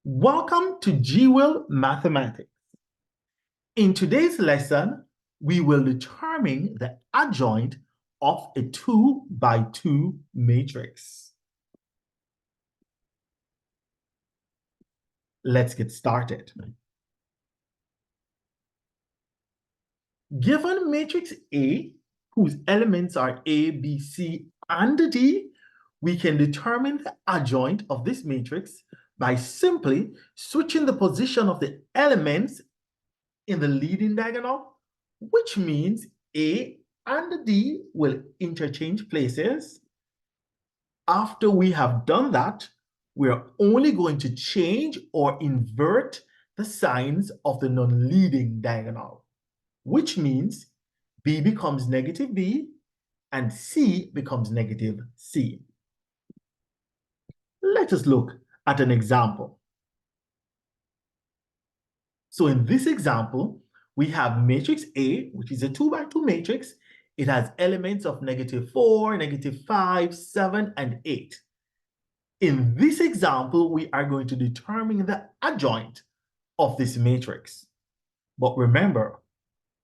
Welcome to GWIL Mathematics. In today's lesson, we will determine the adjoint of a 2 by 2 matrix. Let's get started. Given matrix A, whose elements are A, B, C, and D, we can determine the adjoint of this matrix by simply switching the position of the elements in the leading diagonal, which means A and D will interchange places. After we have done that, we're only going to change or invert the signs of the non-leading diagonal, which means B becomes negative B and C becomes negative C. Let us look at an example. So in this example, we have matrix A, which is a 2 by 2 matrix. It has elements of -4, -5, 7, and 8. In this example, we are going to determine the adjoint of this matrix. But remember,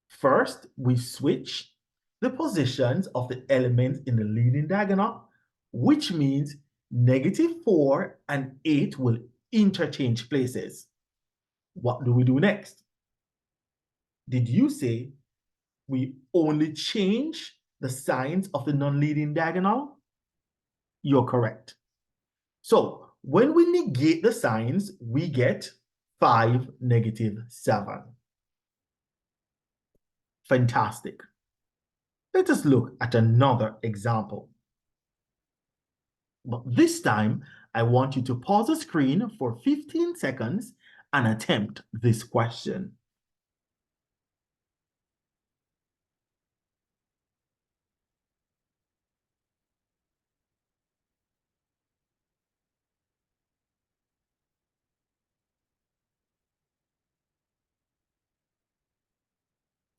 first we switch the positions of the elements in the leading diagonal, which means -4 and 8 will interchange places. What do we do next? Did you say we only change the signs of the non-leading diagonal? You're correct. So when we negate the signs, we get 5, -7. Fantastic. Let us look at another example. But this time, I want you to pause the screen for 15 seconds and attempt this question.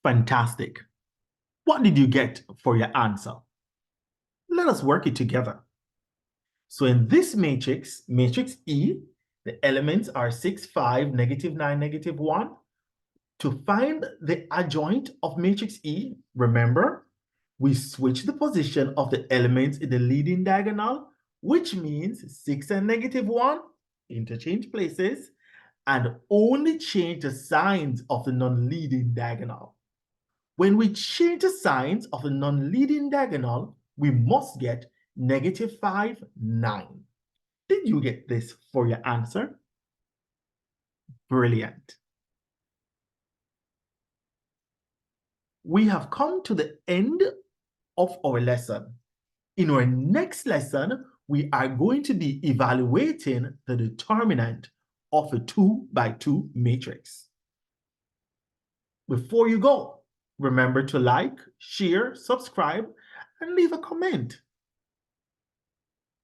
Fantastic. What did you get for your answer? Let us work it together. So in this matrix, matrix E, the elements are 6, 5, -9, -1. To find the adjoint of matrix E, remember, we switch the position of the elements in the leading diagonal, which means 6 and -1 interchange places, and only change the signs of the non-leading diagonal. When we change the signs of the non-leading diagonal, we must get -5, 9. Did you get this for your answer? Brilliant. We have come to the end of our lesson. In our next lesson, we are going to be evaluating the determinant of a 2 by 2 matrix. Before you go, remember to like, share, subscribe, and leave a comment.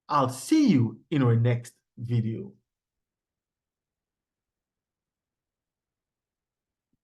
I'll see you in our next video.